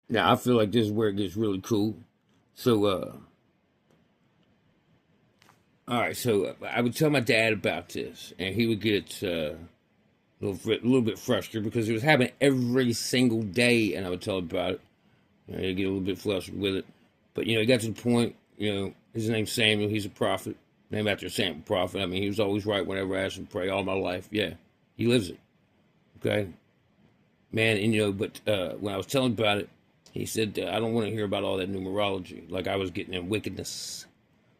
Now I feel like this is where it gets really cool. So, all right. So I would tell my dad about this, and he would get a little bit frustrated because it was happening every single day, and I would tell him about it. He'd get a little bit flustered with it, but he got to the point. His name's Samuel. He's a prophet, named after Samuel prophet. I mean, he was always right whenever I asked him to pray all my life. Yeah, he lives it. Okay, man. And but when I was telling him about it, he said, "I don't want to hear about all that numerology." Like I was getting in wickedness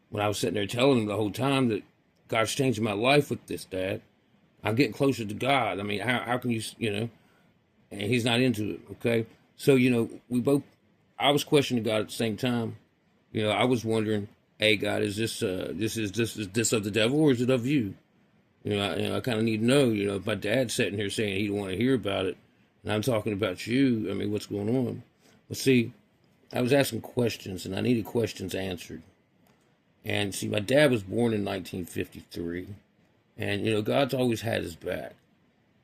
when I was sitting there telling him the whole time that God's changing my life with this, Dad. I'm getting closer to God. I mean, how can you. And he's not into it. Okay, so we both. I was questioning God at the same time. I was wondering, hey God, is this of the devil or is it of you? I kind of need to know. If my dad's sitting here saying he don't want to hear about it, and I'm talking about you, I mean, what's going on? Well, see, I was asking questions, and I needed questions answered. And see, my dad was born in 1953, and God's always had his back.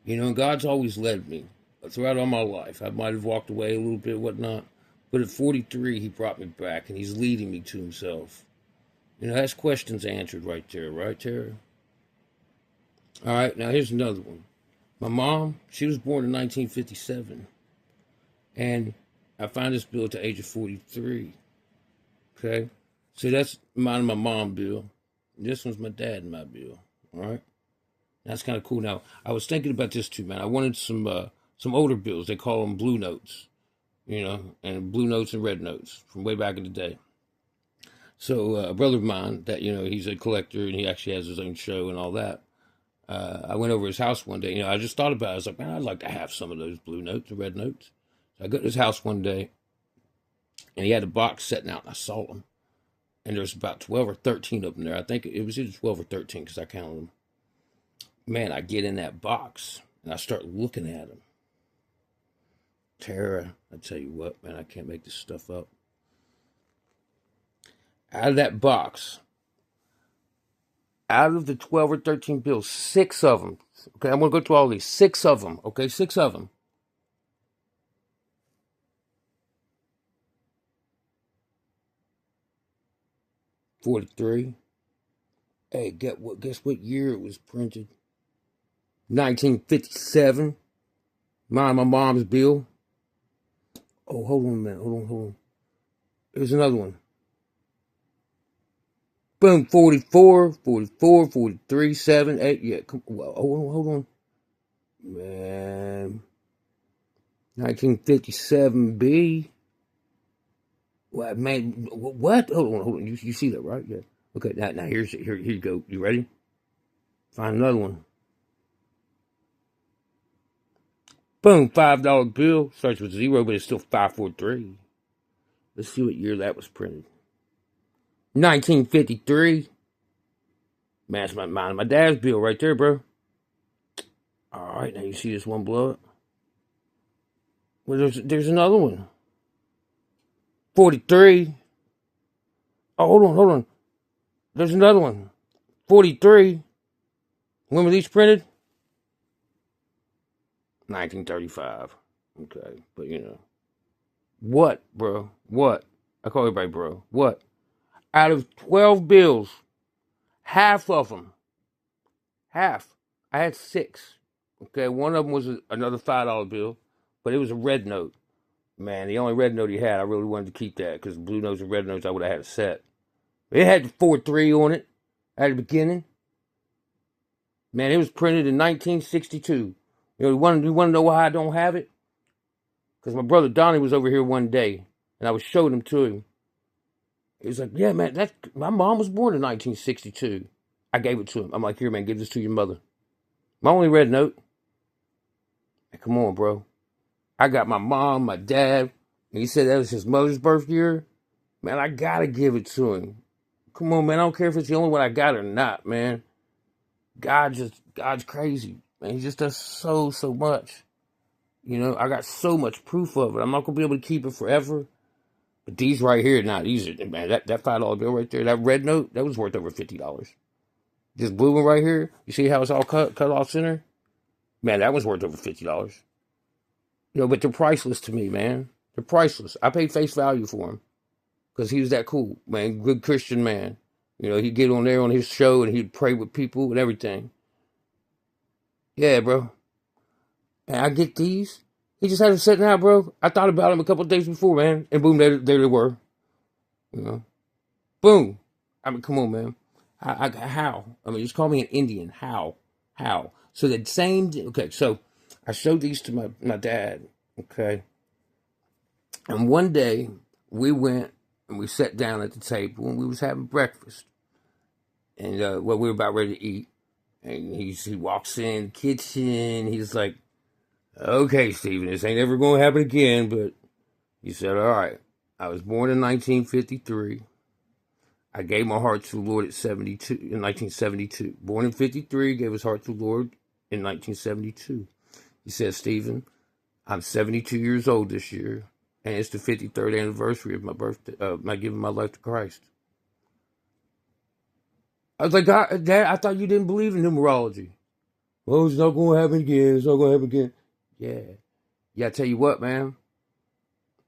And God's always led me throughout all my life. I might have walked away a little bit, whatnot, but at 43, he brought me back, and he's leading me to himself. That's questions answered right there, right, Tara? All right, now here's another one. My mom, she was born in 1957, and I found this bill at the age of 43. Okay, so that's mine and my mom bill. This one's my dad and my bill. All right, that's kind of cool. Now I was thinking about this too, man. I wanted some older bills. They call them blue notes, and blue notes and red notes from way back in the day. So a brother of mine that he's a collector and he actually has his own show and all that. I went over his house one day. I just thought about it. I was like, man, I'd like to have some of those blue notes and red notes. So I got to his house one day, and he had a box sitting out, and I saw them. And there's about 12 or 13 of them there. I think it was either 12 or 13 because I counted them. Man, I get in that box, and I start looking at them. Tara, I tell you what, man, I can't make this stuff up. Out of that box, out of the 12 or 13 bills, six of them, okay, I'm going to go through all these, six of them, okay, six of them. 43. Hey, guess what year it was printed? 1957. My mom's bill. Oh, hold on a minute. Hold on. Here's another one. Boom, 44, 44, 43, 7, 8. Yeah, hold on. Man. 1957B. What, man? What? Hold on. You see that, right? Yeah. Okay, now here you go. You ready? Find another one. Boom, $5 bill. Starts with 0, but it's still 543. Let's see what year that was printed. 1953. Man, that's my dad's bill right there, bro. All right, now you see this one blow up. Well, there's another one. 43. Oh, hold on. There's another one. 43. When were these printed? 1935. Okay, but what, bro? What? I call everybody bro. What? Out of 12 bills, half of them, half. I had six. Okay, one of them was another $5 bill, but it was a red note. Man, the only red note he had, I really wanted to keep that because blue notes and red notes, I would have had a set. It had the 4-3 on it at the beginning. Man, it was printed in 1962. You want to know why I don't have it? Because my brother Donnie was over here one day, and I was showing him to him. He was like, yeah, man, my mom was born in 1962. I gave it to him. I'm like, here, man, give this to your mother. My only red note. Hey, come on, bro. I got my mom, my dad, and he said that was his mother's birth year. Man, I gotta give it to him. Come on, man. I don't care if it's the only one I got or not, man. God's crazy. Man, he just does so much. I got so much proof of it. I'm not gonna be able to keep it forever. But these right here, now these are, man, that $5 bill right there, that red note, that was worth over $50. This blue one right here, you see how it's all cut off center? Man, that was worth over $50. But they're priceless to me, man. They're priceless. I paid face value for him because he was that cool, man. Good Christian man. You know, he'd get on there on his show and he'd pray with people and everything. Yeah, bro. And I get these. He just had them sitting out, bro. I thought about them a couple of days before, man. And boom, there they were. You know, boom. I mean, come on, man. How? I mean, just call me an Indian. How? How? So the same. Okay, so I showed these to my dad. Okay, and one day we went and we sat down at the table and we was having breakfast, and well, we were about ready to eat, and he walks in the kitchen. He's like, "Okay, Stephen, this ain't ever gonna happen again." But he said, "All right, I was born in 1953. I gave my heart to the Lord at 72 in 1972. Born in 53, gave his heart to the Lord in 1972. He said, Stephen, I'm 72 years old this year, and it's the 53rd anniversary of my birthday, my giving my life to Christ." I was like, God, Dad, I thought you didn't believe in numerology. Well, it's not going to happen again. It's not going to happen again. Yeah. Yeah, I tell you what, man.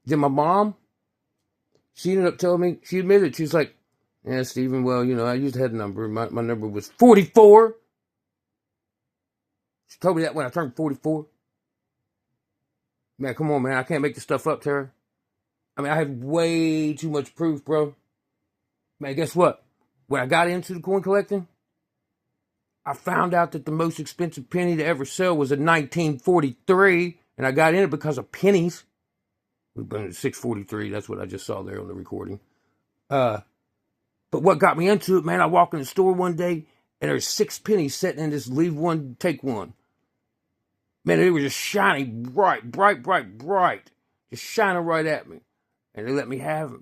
Then my mom, she ended up telling me, she admitted, she was like, yeah, Stephen, well, you know, I used to have a number. My number was 44. She told me that when I turned 44. Man, come on, man. I can't make this stuff up, Tara. I mean, I have way too much proof, bro. Man, guess what? When I got into the coin collecting, I found out that the most expensive penny to ever sell was a 1943, and I got in it because of pennies. We've been at 643. That's what I just saw there on the recording. But what got me into it, man, I walk in the store one day, and there's 6 pennies sitting in this leave one, take one. Man, they were just shining bright, just shining right at me. And they let me have them.